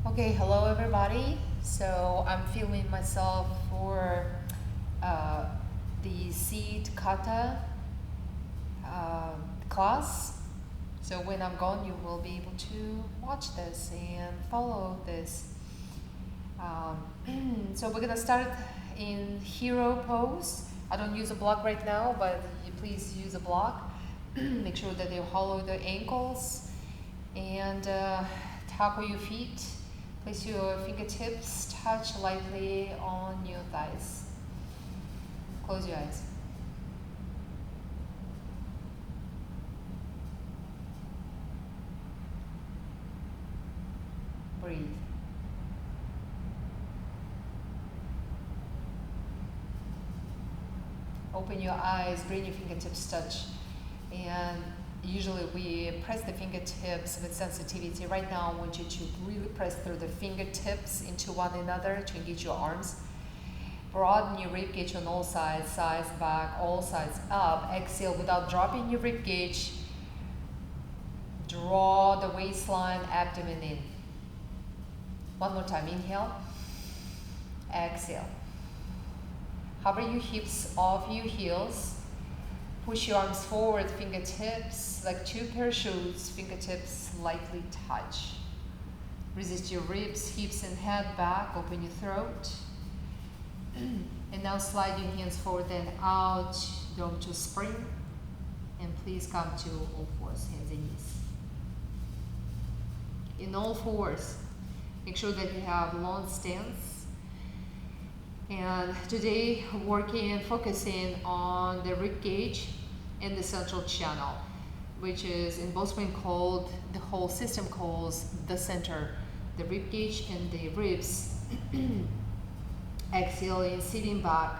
Okay, hello everybody. So I'm filming myself for uh, the seed kata class. So when I'm gone, you will be able to watch this and follow this. So we're gonna start in hero pose. I don't use a block right now, but you please use a block. Make sure that you hollow the ankles and tackle your feet. Place your fingertips, touch lightly on your thighs. Close your eyes. Breathe. Open your eyes, bring your fingertips touch. And usually we press the fingertips with sensitivity. Right now I want you to really press through the fingertips into one another to engage your arms. Broaden your ribcage on all sides, sides back, all sides up. Exhale without dropping your ribcage. Draw the waistline, abdomen in. One more time, inhale. Exhale. Hover your hips off your heels. Push your arms forward, fingertips like two parachutes, fingertips lightly touch. Resist your ribs, hips and head back, open your throat. And now slide your hands forward and out, dome to spring. And please come to all fours, hands and knees. In all fours, make sure that you have long stance. And today, working and focusing on the rib cage and the central channel, which is in Bosman called, the whole system calls the center, the rib cage and the ribs. Exhaling, sitting back.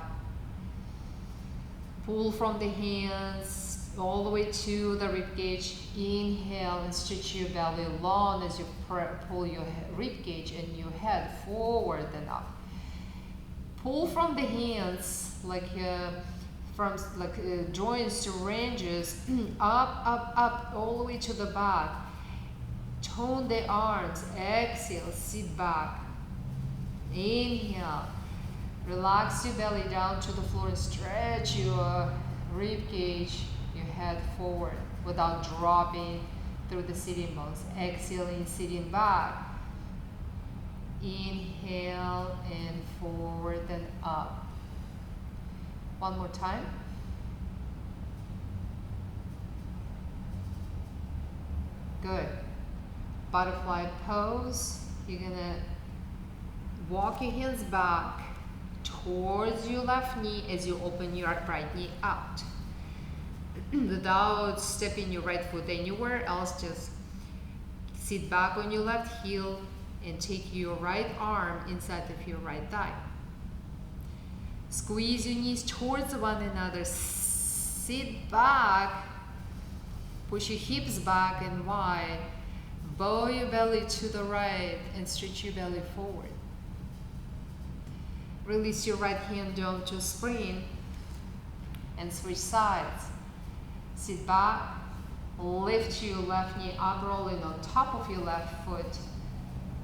Pull from the hands all the way to the rib cage. Inhale and stretch your belly long as you pull your rib cage and your head forward and up. Pull from the hands like joints to ranges, up, all the way to the back. Tone the arms. Exhale, sit back. Inhale. Relax your belly down to the floor and stretch your rib cage, your head forward without dropping through the sitting bones. Exhaling, sitting back. Inhale and forward and up. One more time. Good. Butterfly pose. You're gonna walk your hands back towards your left knee as you open your right knee out. Without stepping your right foot anywhere else, just sit back on your left heel and take your right arm inside of your right thigh. Squeeze your knees towards one another. Sit back. Push your hips back and wide. Bow your belly to the right and stretch your belly forward. Release your right hand down to spring and switch sides. Sit back. Lift your left knee up, rolling on top of your left foot.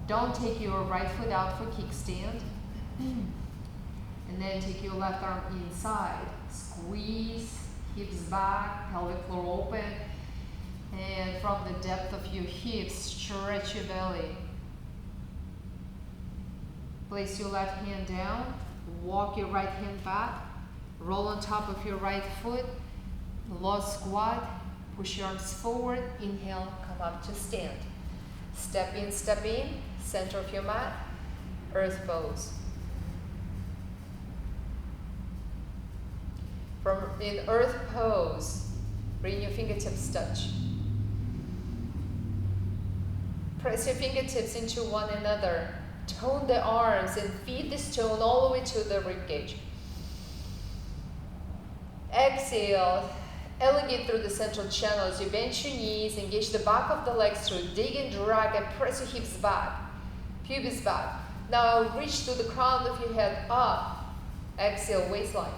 Don't take your right foot out for kickstand. And then take your left arm inside. Squeeze, hips back, pelvic floor open. And from the depth of your hips, stretch your belly. Place your left hand down. Walk your right hand back. Roll on top of your right foot. Low squat. Push your arms forward. Inhale, come up to stand. Step in, center of your mat, earth pose. In earth pose, bring your fingertips touch. Press your fingertips into one another. Tone the arms and feed this tone all the way to the rib cage. Exhale. Elongate through the central channel as you bend your knees, engage the back of the legs through, dig and drag and press your hips back, pubis back. Now reach to the crown of your head up. Exhale, waistline.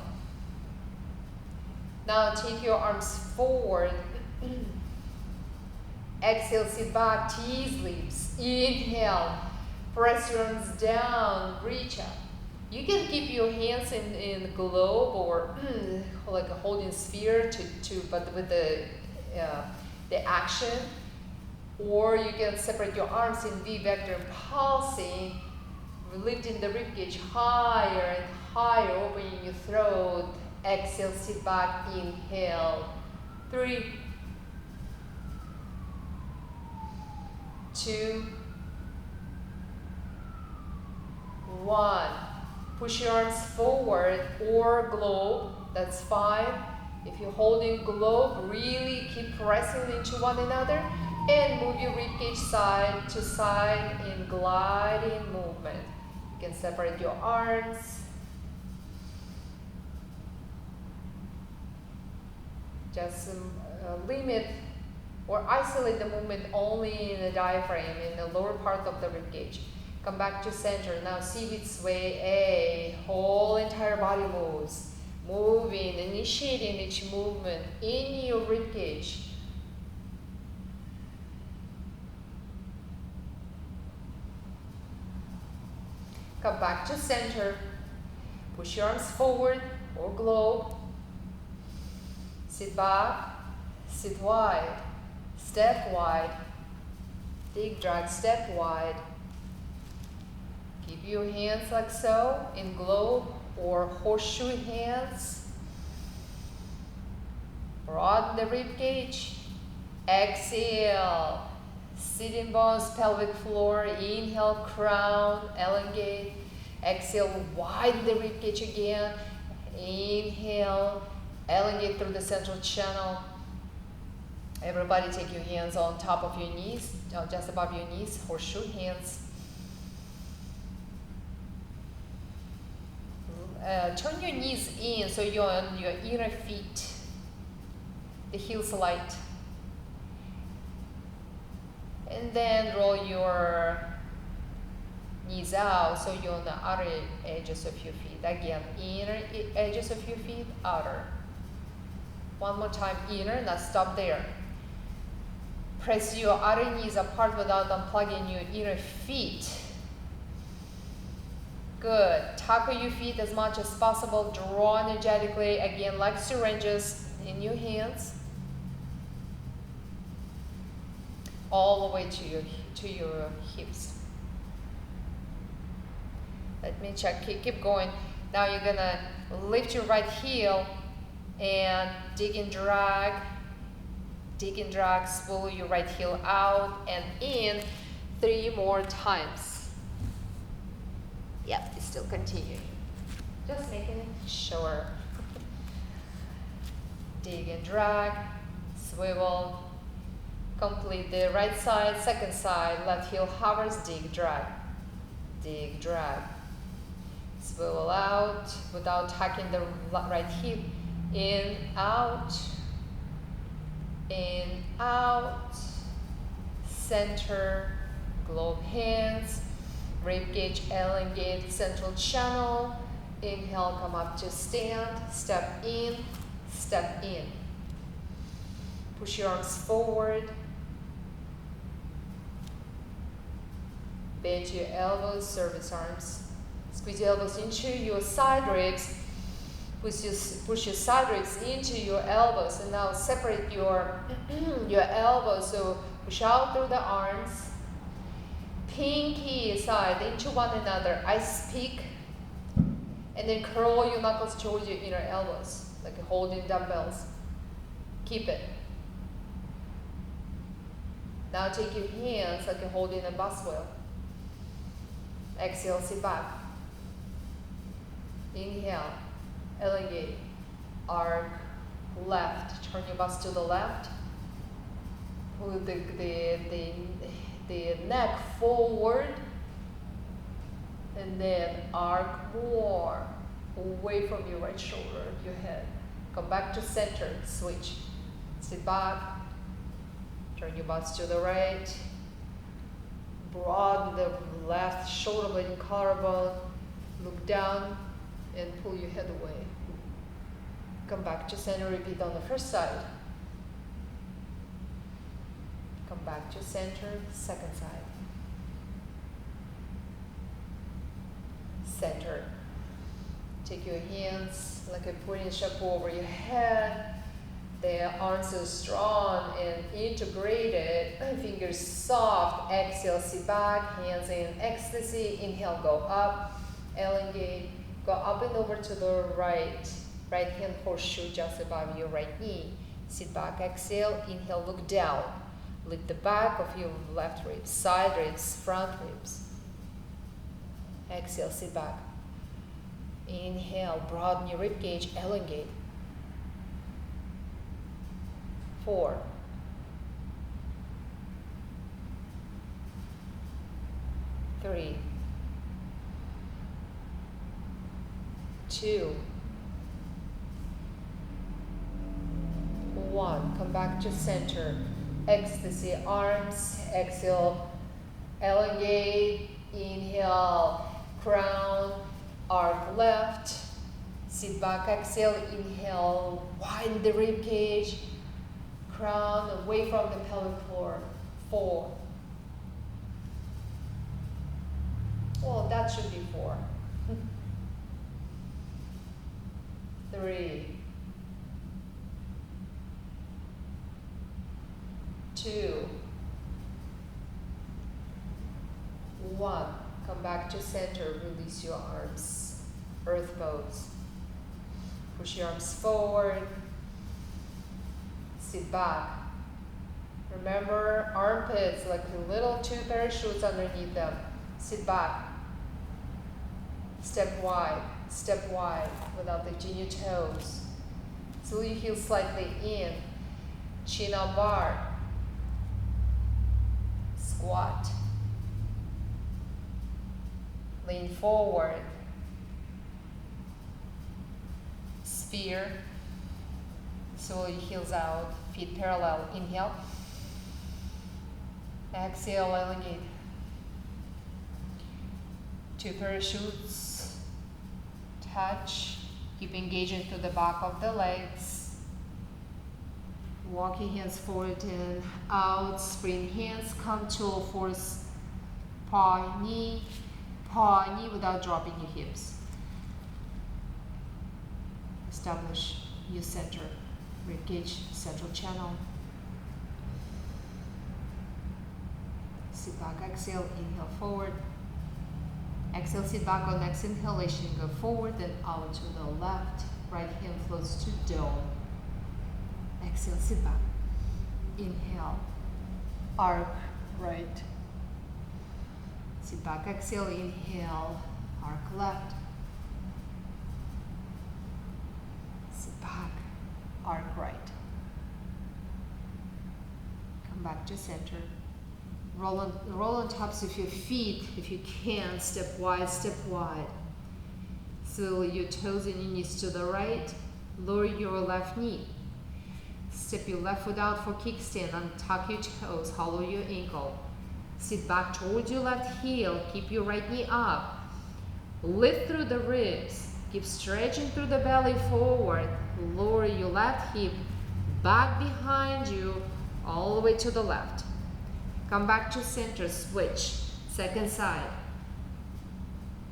Now take your arms forward. Exhale, sit back, T's leaves. Inhale. Press your arms down, reach up. You can keep your hands in globe or like a holding sphere but with the action. Or you can separate your arms in V vector, pulsing, lifting the ribcage higher and higher, opening your throat. Exhale, sit back, inhale. 3, 2, 1. Push your arms forward or globe, that's fine. If you're holding globe, really keep pressing into one another and move your ribcage side to side in gliding movement. You can separate your arms. Just limit or isolate the movement only in the diaphragm, in the lower part of the ribcage. Come back to center. Now see which way A. Whole entire body moves. Moving, initiating each movement in your ribcage. Come back to center. Push your arms forward or globe. Sit back, sit wide, step wide, dig, drag, step wide. Keep your hands like so in globe or horseshoe hands. Broaden the rib cage. Exhale. Sitting bones, pelvic floor. Inhale, crown, elongate. Exhale, widen the rib cage again. Inhale, elongate through the central channel. Everybody take your hands on top of your knees, just above your knees, horseshoe hands. Turn your knees in so you're on your inner feet, the heels light. And then roll your knees out so you're on the outer edges of your feet. Again, inner edges of your feet, outer. One more time, inner, now stop there. Press your outer knees apart without unplugging your inner feet. Good. Tackle your feet as much as possible. Draw energetically, again, like syringes in your hands. All the way to your hips. Let me check. Keep going. Now you're gonna lift your right heel and dig and drag. Dig and drag. Swallow your right heel out and in 3 more times. Yep, it's still continuing. Just making sure. Dig and drag. Swivel. Complete the right side, second side, left heel hovers, dig, drag. Dig, drag. Swivel out without tucking the right hip. In, out. In, out. Center, globe hands. Rib cage, elongate, central channel. Inhale, come up to stand. Step in, step in. Push your arms forward. Bend your elbows, service arms. Squeeze your elbows into your side ribs. Push your side ribs into your elbows. And now separate your elbows. So push out through the arms. Pinky side into one another. Ice pick. And then curl your knuckles towards your inner elbows. Like holding dumbbells. Keep it. Now take your hands like you're holding a buswell. Exhale, sit back. Inhale, elongate, arc, left. Turn your bust to the left. Pull the neck forward. And then arc more away from your right shoulder, your head. Come back to center, switch. Sit back. Turn your bust to the right. Broaden the left shoulder blade and collarbone. Look down and pull your head away. Come back to center, repeat on the first side. Come back to center, second side. center. Take your hands like a putting shampoo over your head. The arms are strong and integrated. Fingers soft. Exhale, sit back. Hands in ecstasy. Inhale, go up. Elongate. Go up and over to the right. Right hand horseshoe just above your right knee. Sit back, exhale. Inhale, look down. Lift the back of your left ribs. Side ribs, front ribs. Exhale, sit back. Inhale, broaden your rib cage. Elongate. 4, 3, 2, 1. Come back to center. Ecstasy, arms. Exhale, elongate. Inhale, crown, arc left. Sit back, exhale. Inhale, widen the rib cage. Crown away from the pelvic floor. 4. Well, that should be 4. 3, 2, 1. Come back to center. Release your arms. Earth pose. Push your arms forward. Sit back. Remember, armpits like little 2 parachutes underneath them. Sit back. Step wide without touching your toes. Seal your heels slightly in. Chin up bar. Squat. Lean forward. Sphere. Swirl your heels out, feet parallel. Inhale. Exhale, elongate. 2 parachutes. Touch. Keep engaging through the back of the legs. Walk your hands forward and out. Spring hands. Come to all fours. Paw, knee without dropping your hips. Establish your center. Ribcage, central channel. Sit back, exhale, inhale forward. Exhale, sit back on next inhalation. Go forward, then out to the left. Right hand floats to dome. Exhale, sit back. Inhale, arc right. Sit back, exhale, inhale, arc left. Sit back, arc right. Come back to center. Roll on tops of your feet if you can. Step wide, step wide. Swirl your toes and your knees to the right. Lower your left knee. Step your left foot out for kickstand. Untuck your toes. Hollow your ankle. Sit back towards your left heel. Keep your right knee up. Lift through the ribs. Keep stretching through the belly forward. Lower your left hip back behind you all the way to the left. Come back to center. Switch. Second side.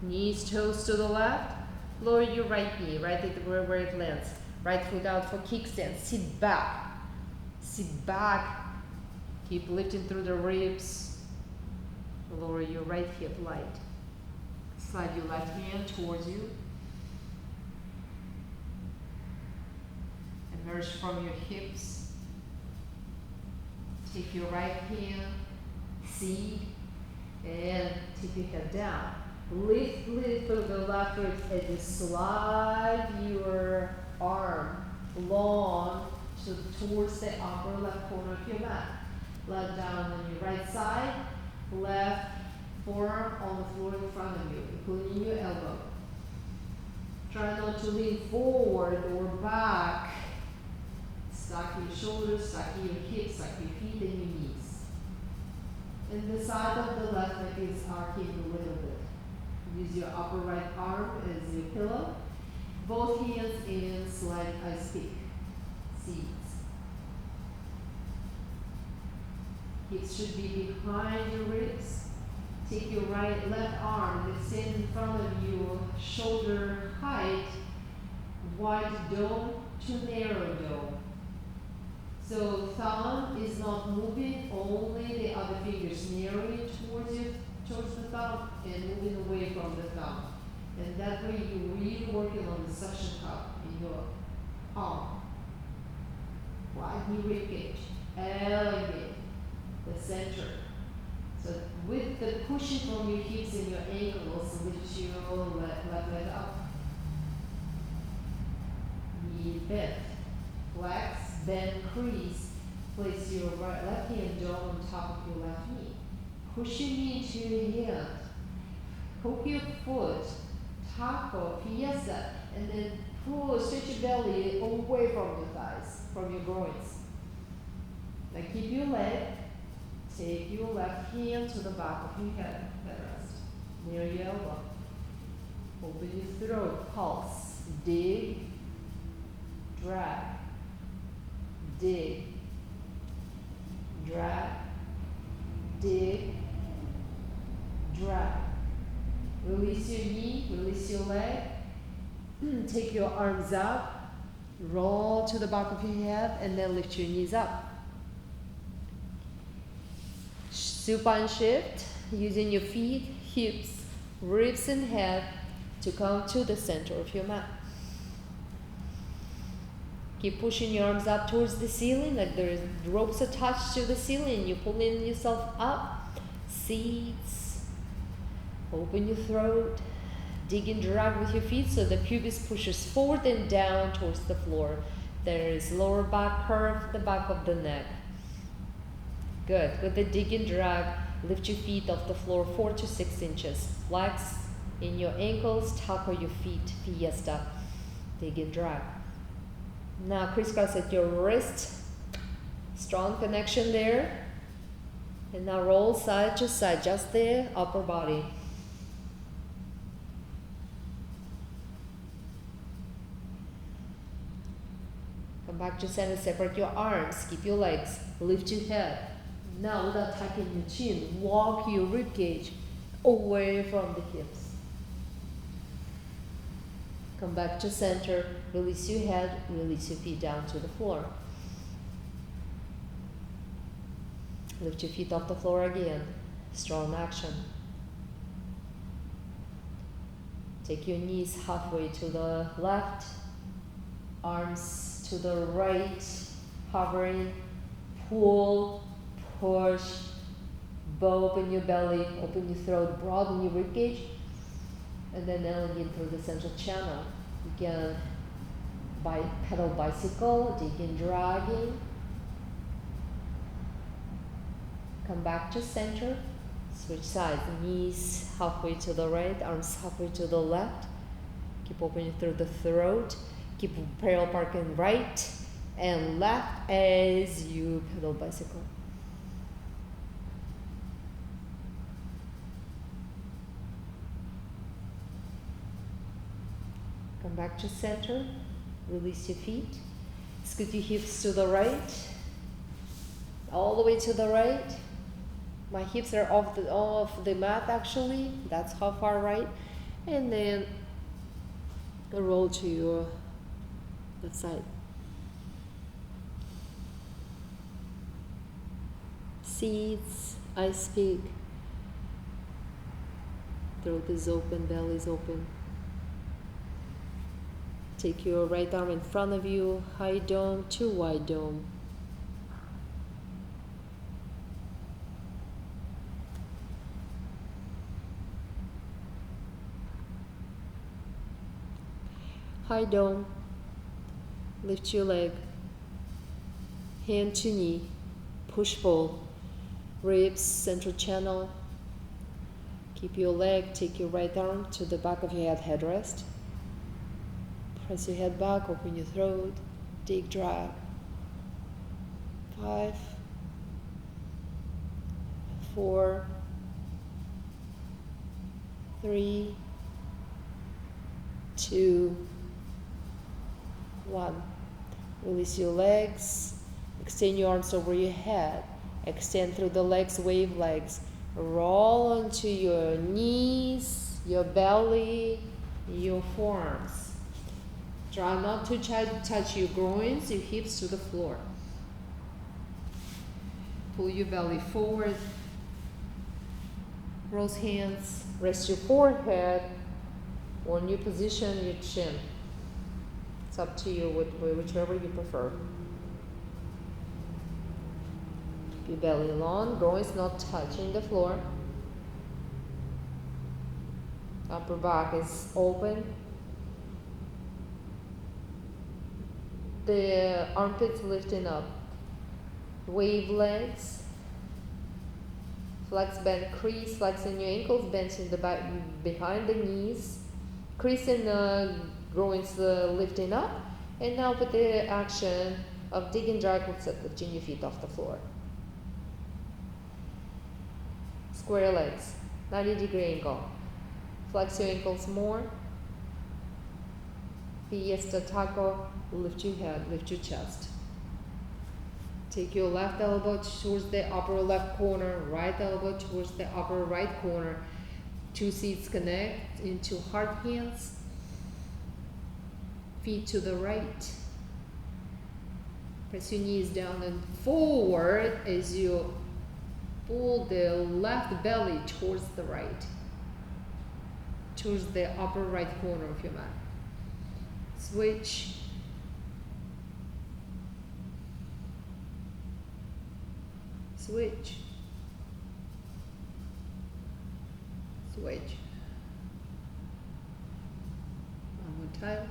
Knees, toes to the left. Lower your right knee right at where it lands. Right foot out for kickstand. Sit back. Sit back. Keep lifting through the ribs. Lower your right hip light. Slide your left hand towards you. Emerge from your hips. Take your right hand, seat, and take your head down. Lift through the left rib edge. Slide your arm long towards the upper left corner of your mat. Leg down on your right side. Left forearm on the floor in front of you, including your elbow. Try not to lean forward or back. Stack your shoulders, stack your hips, stack your feet and your knees. And the side of the left leg is arcing a little bit. Use your upper right arm as your pillow. Both hands in slide ice pick. Seats. Hips should be behind your ribs. Take your left arm and extend in front of you, shoulder height, wide dome to narrow dome. So thumb is not moving, only the other fingers narrowing towards the thumb and moving away from the thumb. And that way you're really working on the suction cup in your arm. Widen your rib cage, elevate the center. So with the pushing from your hips and your ankles, lift your left leg up. Knee bend, flex, bend, crease. Place your left hand down on top of your left knee. Push your knee to your hand. Hook your foot, taco, fiesta, and then pull, stretch your belly away from your thighs, from your groins. Now keep your leg. Take your left hand to the back of your head, headrest, near your elbow. Open your throat, pulse, dig, drag, dig, drag, dig, drag. Release your knee, release your leg. Take your arms up, roll to the back of your head, and then lift your knees up. Supine shift, using your feet, hips, ribs, and head to come to the center of your mat. Keep pushing your arms up towards the ceiling, like there's ropes attached to the ceiling. You're pulling yourself up. Seats. Open your throat. Dig and drag with your feet so the pubis pushes forward and down towards the floor. There is lower back curve, the back of the neck. Good. With the dig and drag, lift your feet off the floor 4 to 6 inches. Flex in your ankles, taco your feet, fiesta. Dig and drag. Now crisscross at your wrist. Strong connection there. And now roll side to side, just the upper body. Come back to center, separate your arms, keep your legs, lift your head. Now without tucking your chin, walk your rib cage away from the hips. Come back to center, release your head, release your feet down to the floor. Lift your feet off the floor again, strong action. Take your knees halfway to the left, arms to the right, hovering, pull, push, bow open your belly, open your throat, broaden your ribcage, and then elongate through the central channel. You can pedal bicycle, digging, dragging. Come back to center, switch sides, knees halfway to the right, arms halfway to the left. Keep opening through the throat. Keep parallel parking right and left as you pedal bicycle. Come back to center, release your feet. Scoot your hips to the right, all the way to the right. My hips are off the mat actually, that's how far right. And then roll to your left side. Seats, I speak. Throat is open, belly is open. Take your right arm in front of you, high dome to wide dome. High dome, lift your leg, hand to knee, push pull, ribs, central channel. Keep your leg, take your right arm to the back of your head, headrest. Press your head back, open your throat, dig, drag. 5, 4, 3, 2, 1. Release your legs, extend your arms over your head, extend through the legs, wave legs, Roll onto your knees, your belly, your forearms. Try not to touch your groins, your hips to the floor. Pull your belly forward. Cross hands. Rest your forehead on your position, your chin. It's up to you, whichever you prefer. Keep your belly long, groins not touching the floor. Upper back is open. The armpits lifting up. Wave legs. Flex, bend, crease, flexing your ankles, benching the back behind the knees. Creasing groins lifting up. And now put the action of dig and drag, lifting your feet off the floor. Square legs, 90-degree angle. Flex your ankles more. Fiesta taco, lift your head, lift your chest. Take your left elbow towards the upper left corner, right elbow towards the upper right corner. Two seats connect into heart hands. Feet to the right. Press your knees down and forward as you pull the left belly towards the right, towards the upper right corner of your mat. Switch. Switch. Switch. One more time.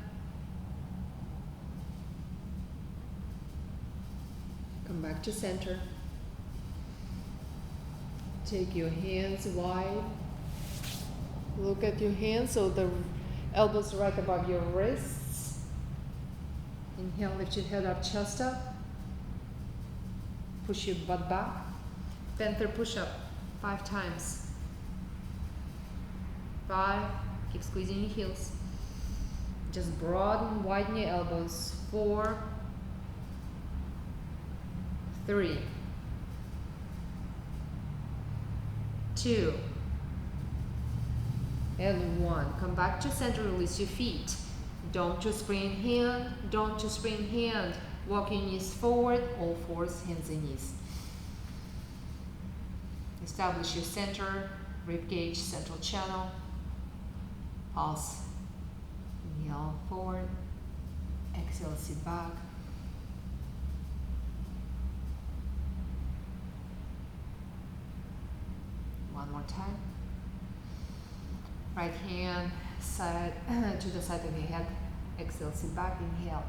Come back to center. Take your hands wide. Look at your hands so the elbows right above your wrists. Inhale, lift your head up, chest up. Push your butt back. Panther push-up 5 times. 5. Keep squeezing your heels. Just broaden, widen your elbows. 4. 3. 2. And 1. Come back to center, release your feet. Don't just spring hand, don't just spring hand. Walk your knees forward, all fours, hands and knees. Establish your center, rib cage, central channel. Pulse. Inhale forward. Exhale, sit back. One more time. Right hand side to the side of your head. Exhale, sit back. Inhale.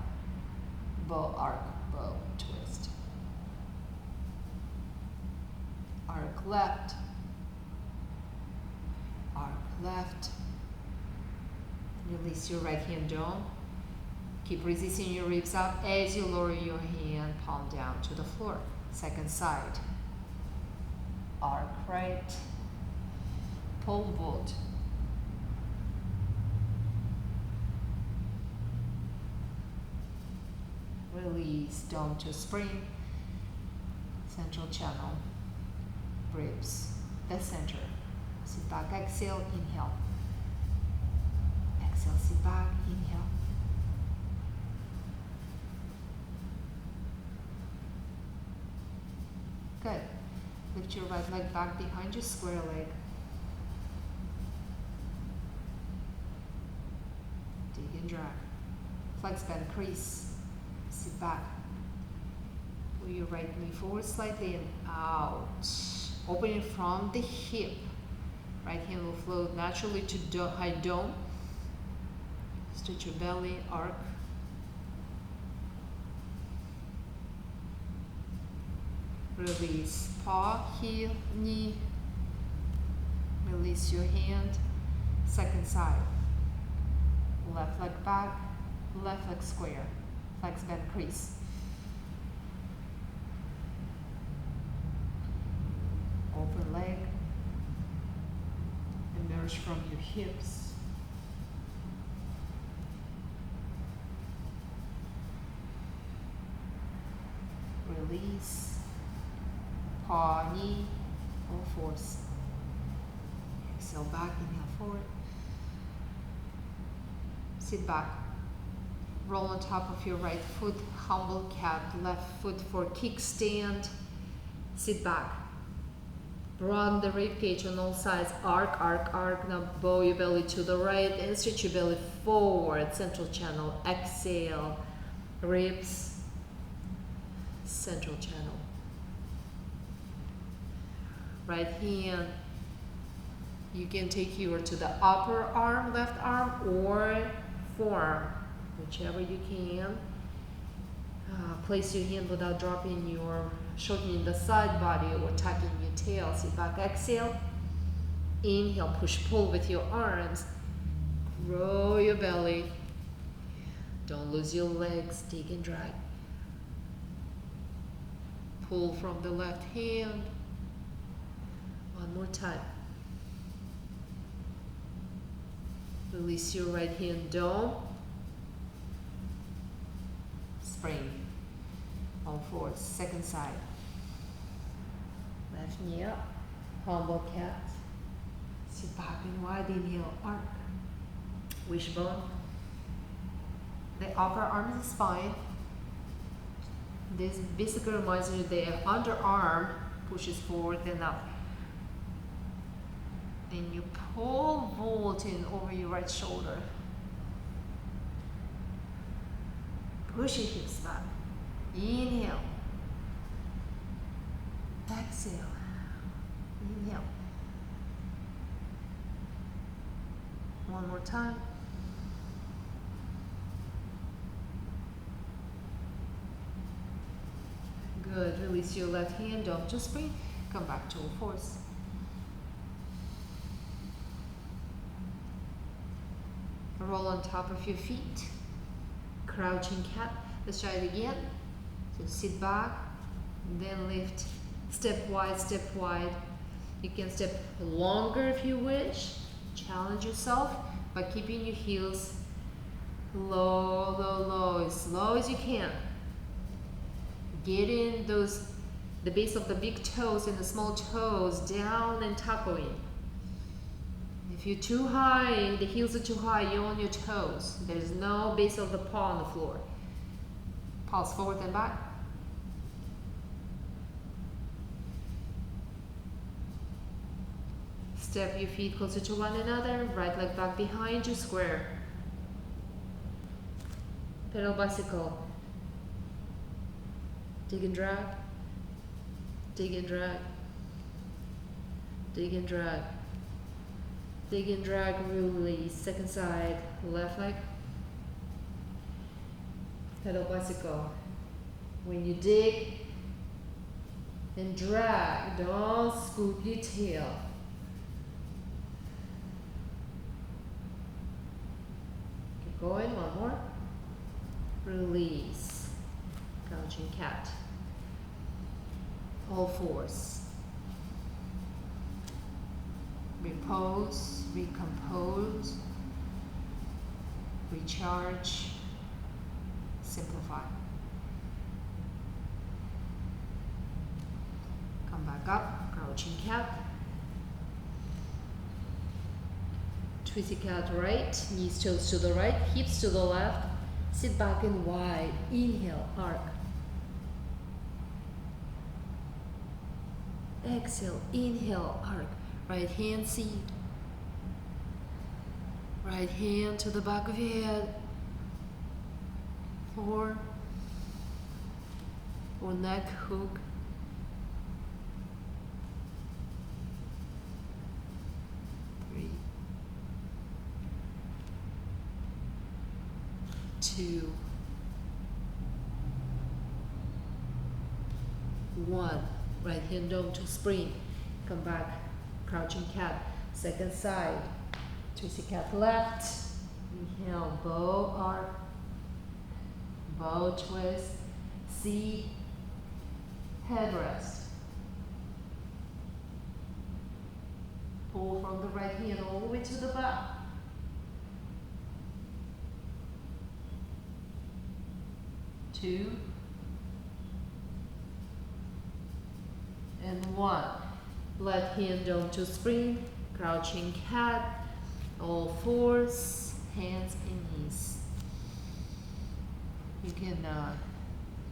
Bow arc, bow twist. Arc left. Arc left. Release your right hand down. Keep resisting your ribs up as you lower your hand, palm down to the floor. Second side. Arc right. Pole vault. Release down to spring. Central channel. Ribs. The center. Sit back, exhale, inhale. Exhale, sit back, inhale. Good. Lift your right leg back behind your square leg. Dig and drag. Flex, bend, crease. Sit back. Pull your right knee forward slightly and out. Open it from the hip. Right hand will flow naturally to high dome. Stretch your belly, arc. Release paw, heel, knee. Release your hand. Second side. Left leg back, left leg square. Flex, bend, crease. Open leg. Emerge from your hips. Release. Paw, knee, all fours. Exhale back, inhale forward. Sit back. Roll on top of your right foot, humble cat, left foot for kickstand. Sit back. Broaden the rib cage on all sides. Arc, arc, arc. Now bow your belly to the right and stretch your belly forward. Central channel. Exhale. Ribs. Central channel. Right hand. You can take your to the upper arm, left arm, or forearm, whichever you can. Place your hand without dropping your, shortening the side body or tucking your tail. Sit back, exhale. Inhale, push, pull with your arms. Grow your belly. Don't lose your legs, dig and drag. Pull from the left hand. One more time. Release your right hand down. Spring. All fours. Second side. Left knee up. Humble cat. Sit back and wide. Inhale. Arc. Wishbone. The upper arm is the spine. This basically reminds you the underarm pushes forward and up. And you pull, vaulting over your right shoulder. Push your hips back. Inhale. Exhale. Inhale. One more time. Good. Release your left hand. Don't just breathe. Come back to all fours. Roll on top of your feet. Crouching cat. Let's try it again. So sit back, then lift. Step wide, step wide. You can step longer if you wish. Challenge yourself by keeping your heels low, low, low, as low as you can. Getting those, the base of the big toes and the small toes down and taco in. If you're too high, the heels are too high, you're on your toes. There's no base of the paw on the floor. Paws forward and back. Step your feet closer to one another. Right leg back behind you, square. Pedal bicycle. Dig and drag. Dig and drag. Dig and drag. Dig and drag, release. Second side, left leg. Pedal bicycle. When you dig and drag, don't scoop your tail. Keep going, one more. Release. Crouching cat. All fours. Repose, recompose, recharge, simplify. Come back up, crouching cat. Twisty cat right, knees toes to the right, hips to the left. Sit back and wide. Inhale, arc. Exhale, inhale, arc. Right hand seat. Right hand to the back of your head. 4. Or neck hook. 3. 2. 1. Right hand down to spring. Come back. Crouching cat, second side, twisty cat left, inhale, bow arc, bow twist, seat, headrest. Pull from the right hand all the way to the back. 2, and 1. Left hand down to spring, Crouching cat, all fours, hands and knees. You can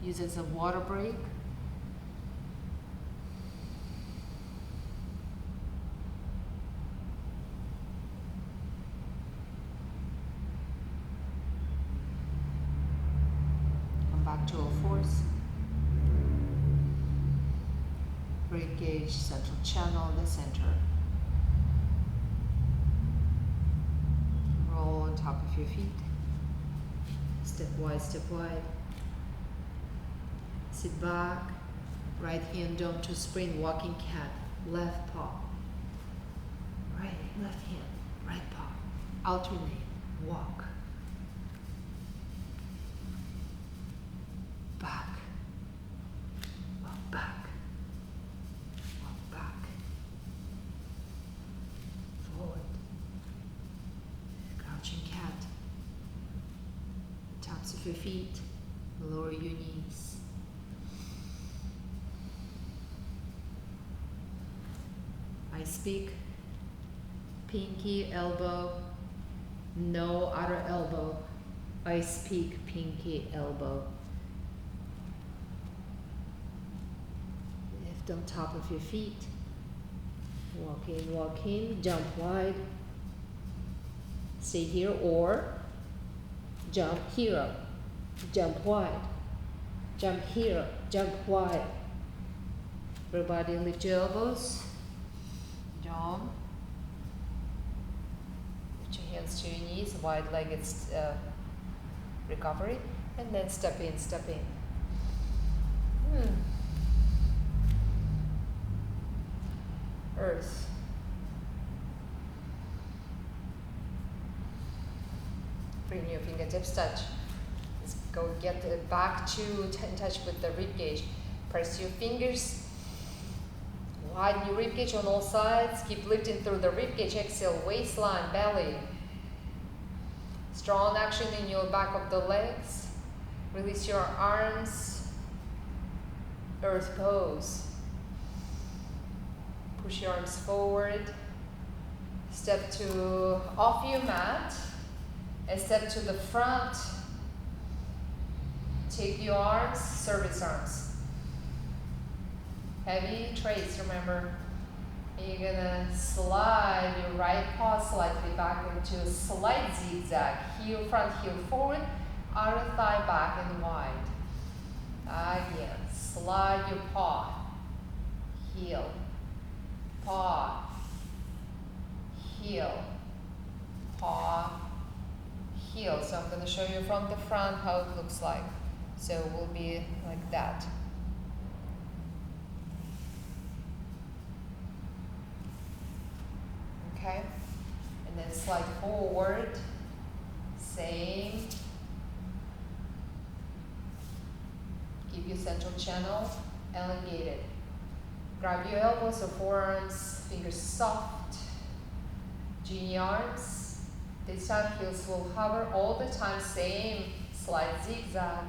use it as a water break. Come back to all fours. Rib cage, central channel, the center. Roll on top of your feet. Step wide, step wide. Sit back. Right hand down to spring, walking cat. Left paw. Right, left hand, right paw. Alternate, walk. Back. Walk back. Walk back. Forward. Crouching cat. Tops of your feet, lower your knees. I speak pinky elbow, no other elbow. I speak pinky elbow. Lift on top of your feet. Walk in, jump wide. Stay here or jump here, jump wide. Jump here, jump wide. Everybody lift your elbows. Down. Put your hands to your knees, wide-legged recovery, and then step in, step in. Earth. Bring your fingertips touch. Let's go get back to in touch with the rib cage. Press your fingers. Widen your rib cage on all sides. Keep lifting through the rib cage. Exhale, waistline, belly. Strong action in your back of the legs. Release your arms. Earth pose. Push your arms forward. Step to off your mat. And step to the front. Take your arms, service arms. Heavy trace, remember. You're gonna slide your right paw slightly back into a slight zigzag. Heel front, heel forward, outer thigh back and wide. Again, slide your paw. Heel, paw, heel, paw, heel. So I'm gonna show you from the front how it looks like. So it will be like that. Okay, and then slide forward, same. Keep your central channel elongated. Grab your elbows or forearms, fingers soft. Genie arms. This time heels will hover all the time, same. Slide zigzag.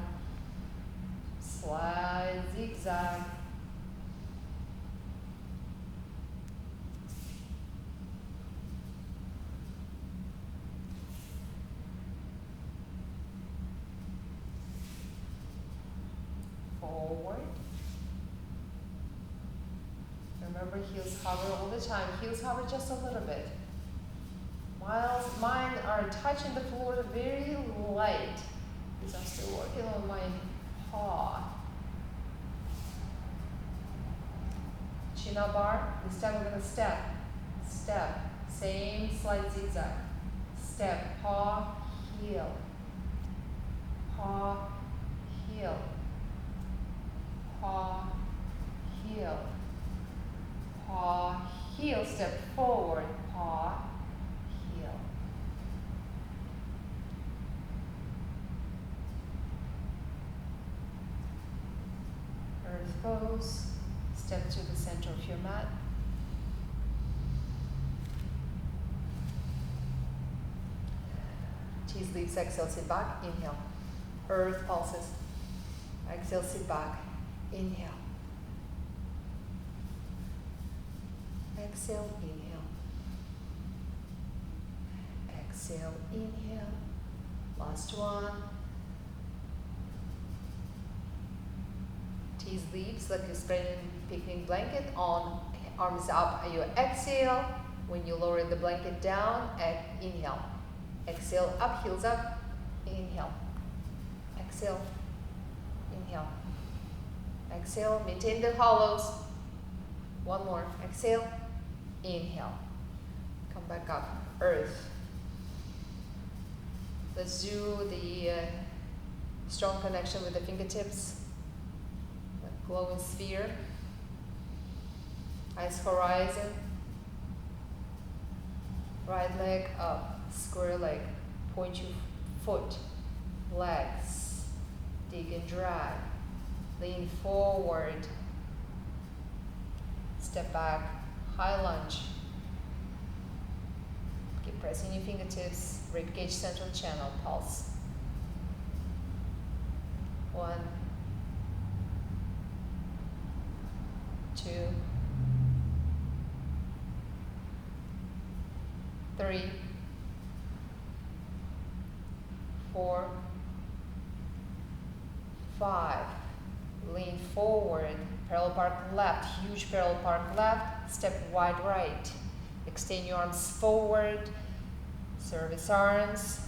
Slide zigzag. Forward. Remember, heels hover all the time. Heels hover just a little bit. While mine are touching the floor very light, because I'm still working on my paw. Chin up bar. This time we're going to step. Step. Same slight zigzag. Step. Paw, heel. Paw, heel. Paw, heel. Paw, heel. Step forward. Paw, heel. Earth pose. Step to the center of your mat. Cheese leaves, exhale, sit back, inhale. Earth pulses. Exhale, sit back, inhale. Exhale, inhale. Exhale, inhale. Last one. Tease lips like you're spreading picnic blanket on, arms up. You exhale. When you lower the blanket down, inhale. Exhale, up, heels up. Inhale. Exhale. Inhale. Exhale, maintain the hollows. One more. Exhale. Inhale. Come back up. Earth. Let's do the strong connection with the fingertips. The glowing sphere. Eyes horizon. Right leg up. Square leg. Point your foot. Legs. Dig and drag. Lean forward. Step back. High lunge. Keep pressing your fingertips. Ribcage central channel. Pulse. 1, 2, 3, 4, 5. Lean forward. Parallel park left. Huge parallel park left. Step wide right. Extend your arms forward. Service arms.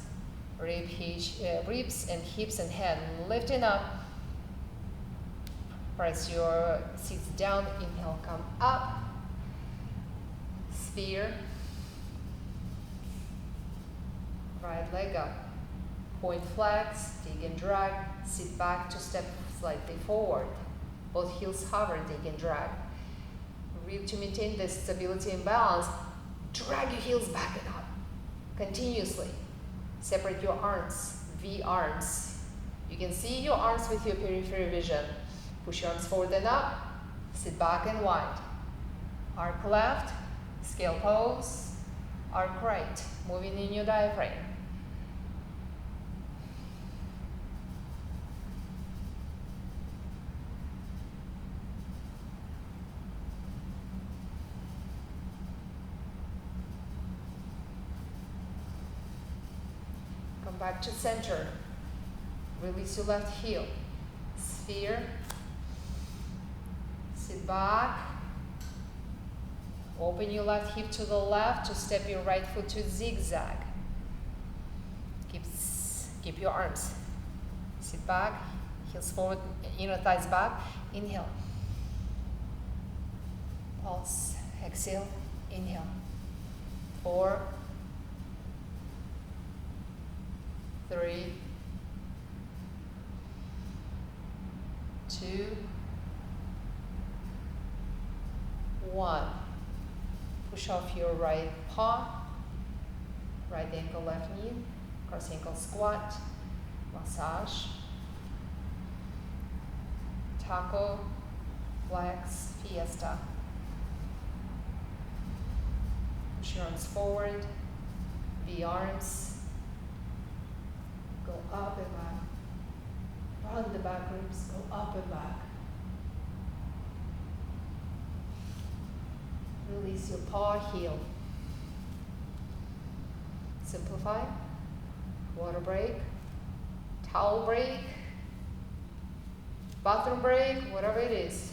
Ribs and hips and head. Lifting up. Press your seats down. Inhale, come up. Sphere. Right leg up. Point flex, dig and drag. Sit back to step slightly forward. Both heels hover, dig and drag. To maintain this stability and balance, drag your heels back and up. Continuously. Separate your arms, V arms. You can see your arms with your peripheral vision. Push your arms forward and up. Sit back and wide. Arc left, scale pose. Arc right, moving in your diaphragm. Come back to center. Release your left heel. Sphere. Sit back. Open your left hip to the left to step your right foot to zigzag. Keep your arms. Sit back. Heels forward, inner thighs back. Inhale. Pulse. Exhale. Inhale. 4, 3, 2, 1. Push off your right paw, right ankle, left knee, cross ankle squat, massage, taco, flex, fiesta. Push your arms forward, V arms, go up and back, round the back ribs, go up and back. Release your paw, heel. Simplify. Water break. Towel break. Bathroom break, whatever it is.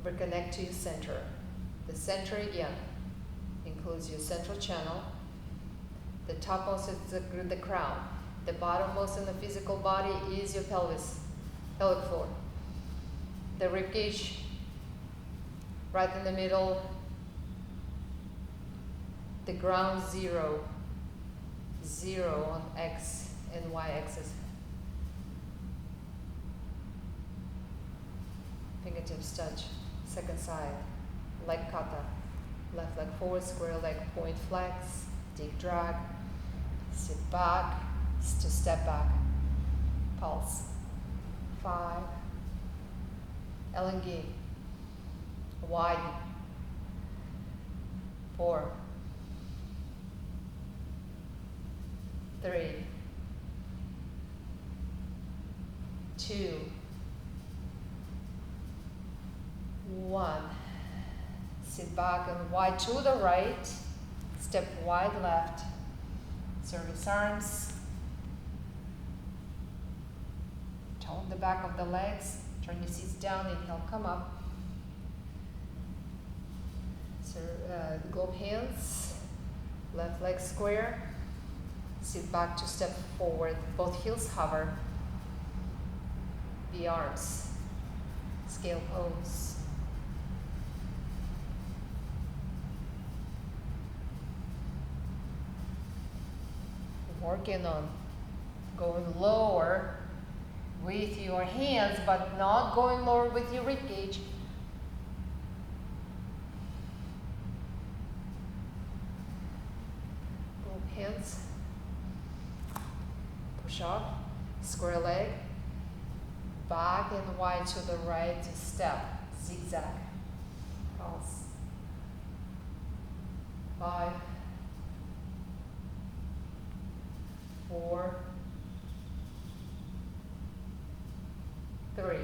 Reconnect to your center. The center again includes your central channel. The topmost is the crown. The bottommost in the physical body is your pelvic floor. The ribcage right in the middle, the ground zero on X and Y axis. Fingertips touch, second side, leg kata, left leg forward, square leg, point flex, dig drag, sit back, to step back, pulse, 5, elongate, widen, 4, 3, 2, 1. Sit back and wide to the right. Step wide left. Service arms. Tone the back of the legs. Turn your seats down. Inhale, come up. So, globe hands. Left leg square. Sit back to step forward. Both heels hover. The arms. Scale pose. Working on going lower with your hands, but not going lower with your rib cage. Both hands. Push up. Square leg. Back and wide to the right. Step. Zigzag. Pulse. 5, 4, 3,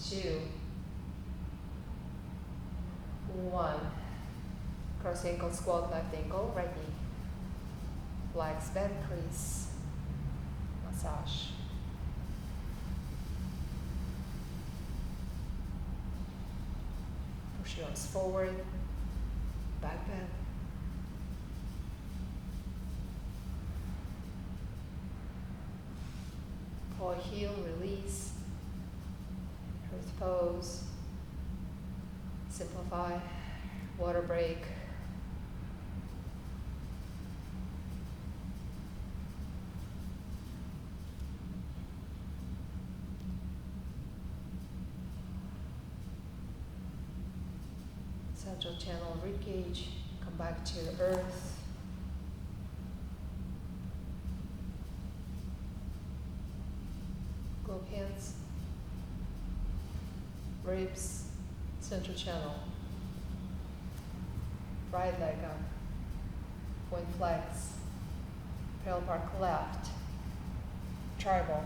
2, 1. Cross ankle squat, left ankle, right knee. Flex, bend, crease. Massage. Push your arms forward. Back bend. Pull heel, release. Earth pose. Simplify. Water break. Central channel ribcage. Come back to the earth. Globe hands. Ribs. Central channel. Right leg up. Point flex. Parallel park left. Tribal.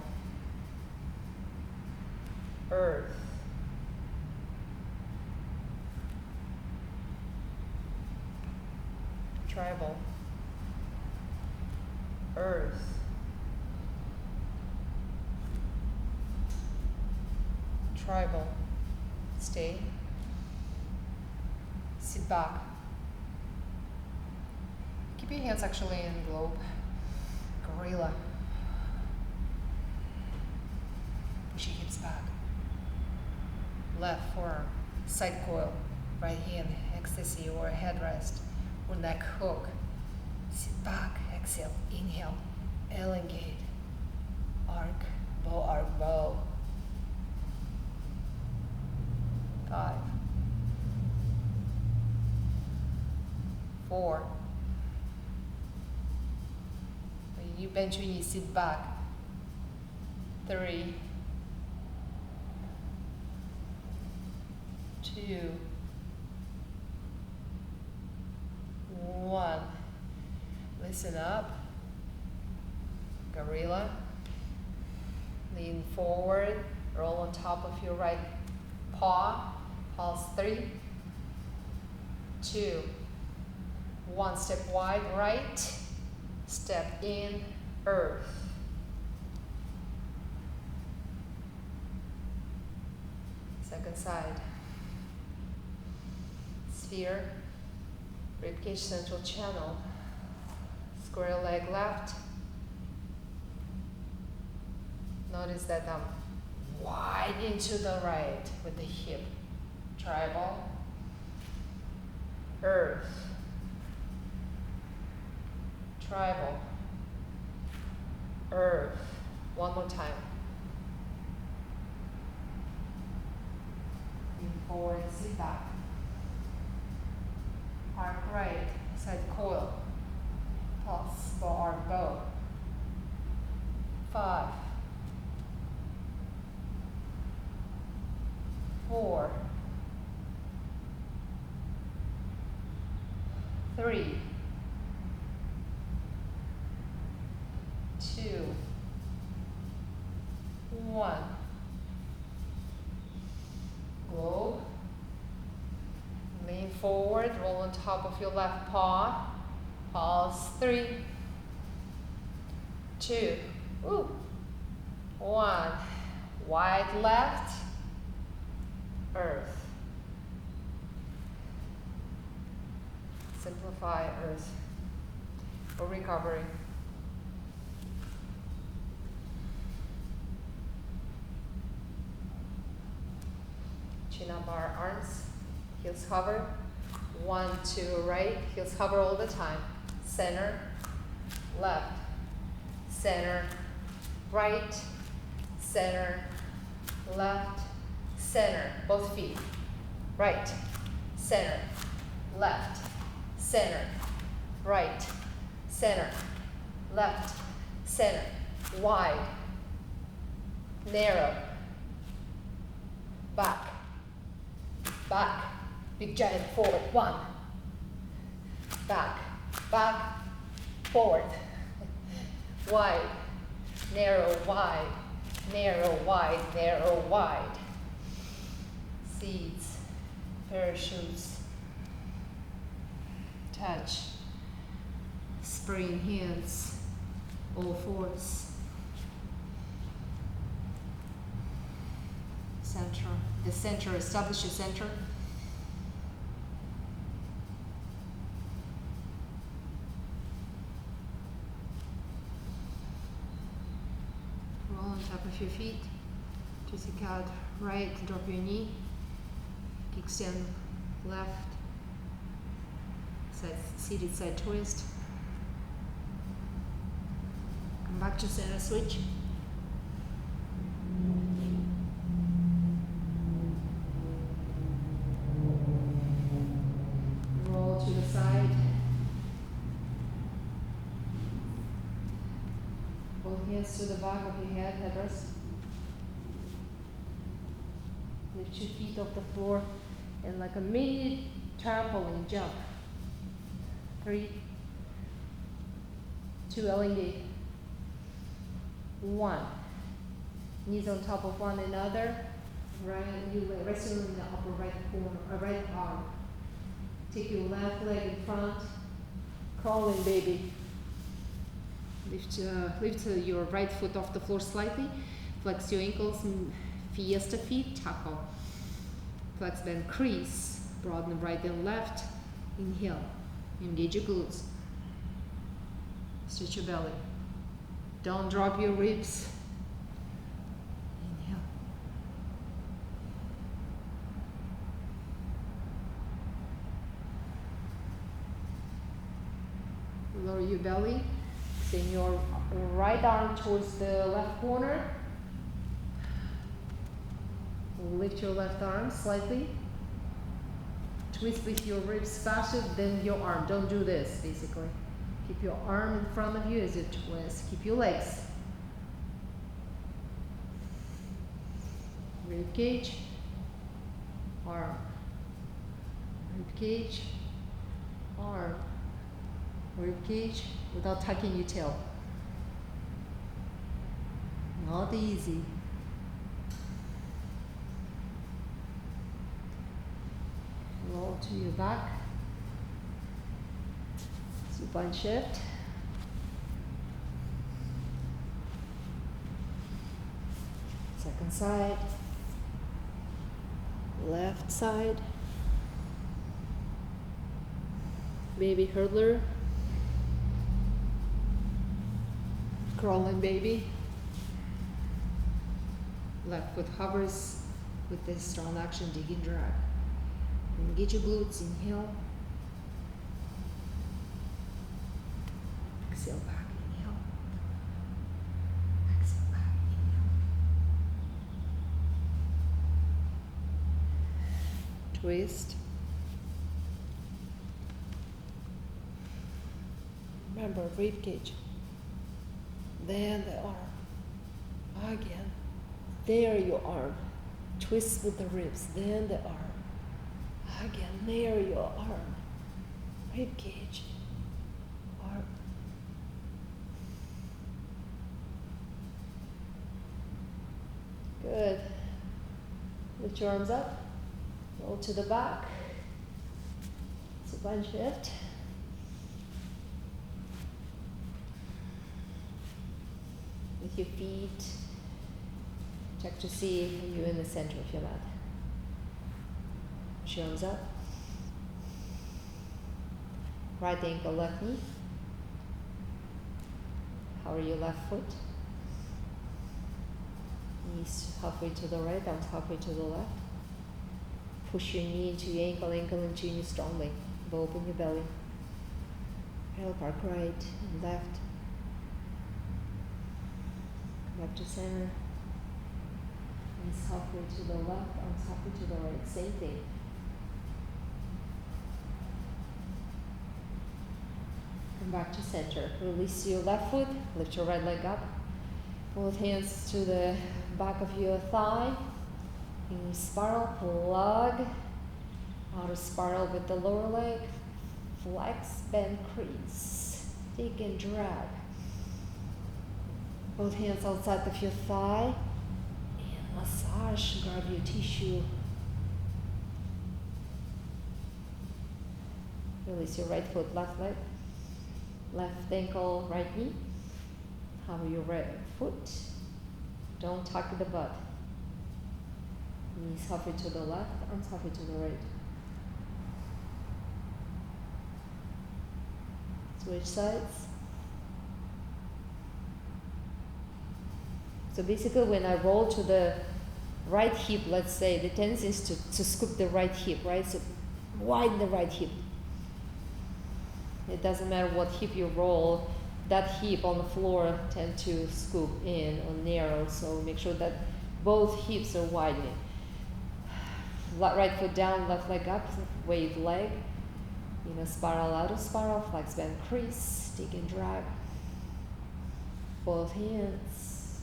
Earth. Tribal. Earth. Tribal. Stay. Sit back. Keep your hands actually in globe. Gorilla. Push your hips back. Left forearm. Side coil. Right hand. Ecstasy or headrest. Or neck hook. Sit back. Exhale. Inhale. Elongate. Arc. Bow. 5, 4. When you bend your knees, sit back. 3, 2, 1. Listen up. Gorilla. Lean forward. Roll on top of your right paw. Pulse. 3, 2, 1. Step wide right. Step in. Earth. Second side. Sphere. Ribcage central channel. Square leg left. Notice that I'm wide into the right with the hip. Tribal. Earth. Tribal. Earth. One more time. Lean forward, sit back. Arc right, side coil. Pulse, bow. 5, 4, 3, 2, 1. Globe. Lean forward, roll on top of your left paw. Pulse. 3, 2, 1. Wide left, earth. Simplify earth for recovery. Chin up our arms, heels hover. 1, 2, right, heels hover all the time. Center, left, center, right, center, left, center, both feet. Right, center, left, center, right, center, left, center, wide, narrow, back, back, big giant forward, 1, back, back, forward, wide, narrow, wide, narrow, wide, narrow, wide. Seeds, parachutes, touch, spring hands, all fours. Center, the center, establish your center. Roll on top of your feet. Twist your out right, drop your knee. Kickstand left. Side, seated side twist. Come back to center switch. Roll to the side. Both hands to the back of your head, headrest. Lift your feet off the floor and like a mini trampoline jump. 3, 2, elongate. 1. Knees on top of one another. Right, you resting in the upper right corner, right arm. Take your left leg in front. Crawling, baby. Lift your right foot off the floor slightly. Flex your ankles. Fiesta feet, taco. Flex, bend, crease. Broaden right and left. Inhale. Engage your glutes. Stretch your belly. Don't drop your ribs. Inhale. Lower your belly. Send your right arm towards the left corner. Lift your left arm slightly. Twist with your ribs faster than your arm. Don't do this, basically. Keep your arm in front of you as you twist. Keep your legs. Rib cage, arm. Rib cage, arm. Rib cage without tucking your tail. Not easy. Roll to your back. Supine shift. Second side. Left side. Baby hurdler. Crawling baby. Left foot hovers with this strong action, dig and drag. Engage your glutes, inhale. Exhale back, inhale. Exhale back, inhale. Twist. Remember, rib cage. Then the arm. Again. There your arm. Twist with the ribs. Then the arm. Again, there your arm. Rib cage. Arm. Good. Lift your arms up. Roll to the back. spine shift. With your feet, check to see if you're in the center of your mat. Arms up. Right ankle, left knee. Hover your left foot. Knees halfway to the right, arms halfway to the left. Push your knee into your ankle, ankle into your knee strongly. Open your belly. Parallel park right and left. Back to center. Knees halfway to the left, arms halfway to the right. Same thing. Come back to center. Release your left foot. Lift your right leg up. Both hands to the back of your thigh. In spiral, plug. Outer spiral with the lower leg. Flex, bend, crease. Dig and drag. Both hands outside of your thigh. And massage, grab your tissue. Release your right foot, left leg. Left ankle, right knee. Hover your right foot. Don't tuck the butt. Knees halfway to the left, arms halfway to the right. Switch sides. So basically when I roll to the right hip, let's say, the tendency is to scoop the right hip, right? So widen the right hip. It doesn't matter what hip you roll, that hip on the floor tend to scoop in or narrow, so make sure that both hips are widening. Right foot down, left leg up, wave leg. Spiral out of spiral, flex, bend, crease, dig and drag. Both hands.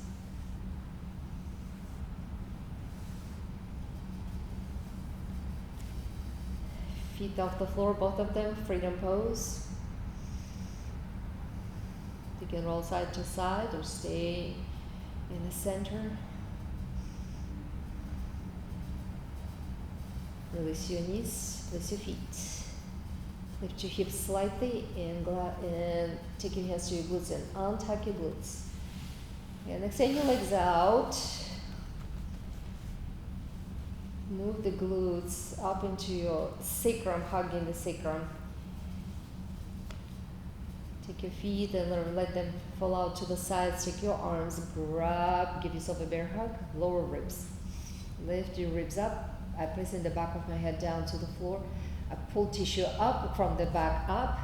Feet off the floor, both of them, freedom pose. You can roll side to side or stay in the center. Release your knees, place your feet. Lift your hips slightly and take your hands to your glutes and untuck your glutes. And extend your legs out. Move the glutes up into your sacrum, hugging the sacrum. Take your feet and let them fall out to the sides. Take your arms, grab, give yourself a bear hug, lower ribs. Lift your ribs up. I place in the back of my head down to the floor. I pull tissue up from the back up.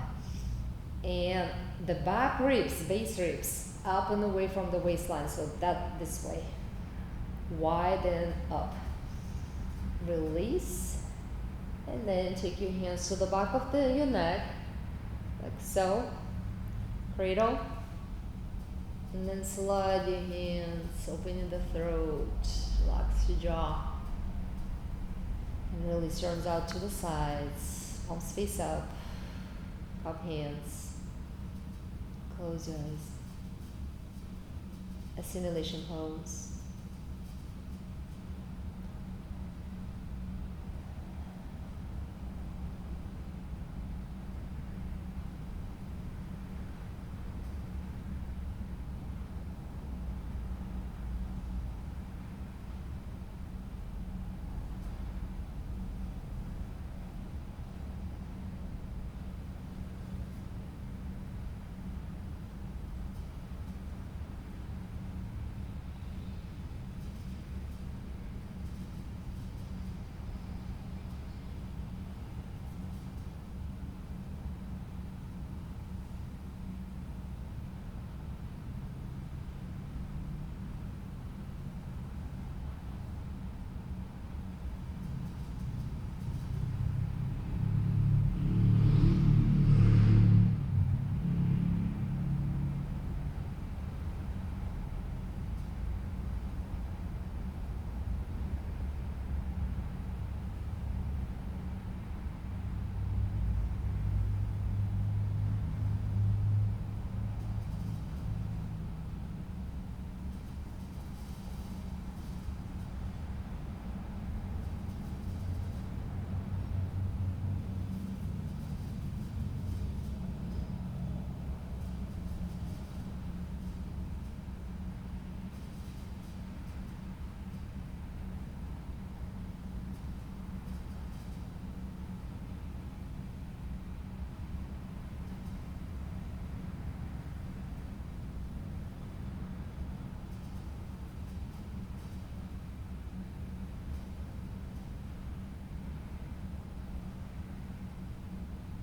And the back ribs, base ribs, up and away from the waistline. So this way. Widen up. Release. And then take your hands to the back of your neck. Like so. Cradle. And then slide your hands, opening the throat. Relax your jaw. And release your arms out to the sides. Palms face up. Cup hands. Close your eyes. Assimilation pose.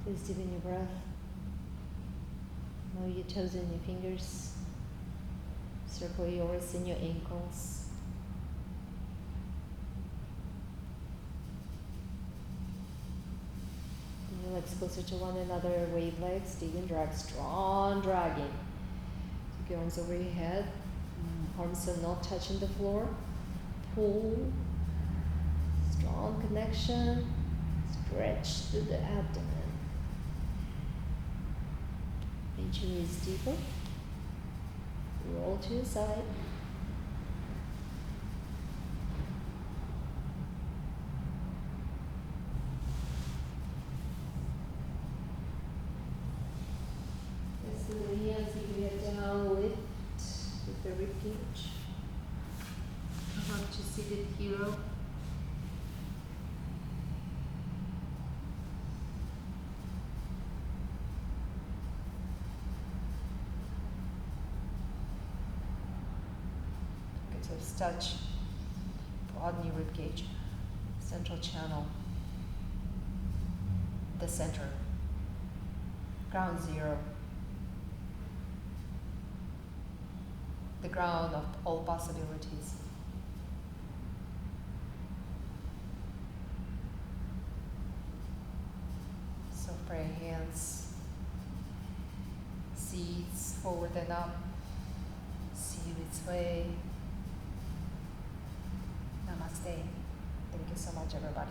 Please deepen your breath. Move your toes and your fingers. Circle your wrists and your ankles. Bring your legs closer to one another. Wave legs, dig and drag. Strong dragging. Take your arms over your head. Arms are not touching the floor. Pull. Strong connection. Stretch through the abdomen. Reach your knees deeper. Roll to your side. Press the hands, keep your head down, lift with the rib cage. Come up to seated hero. Fingertips touch. Broaden your rib cage. Central channel. The center. Ground zero. The ground of all possibilities. So pray hands. Seeds forward and up. See its way. Namaste. Thank you so much, everybody.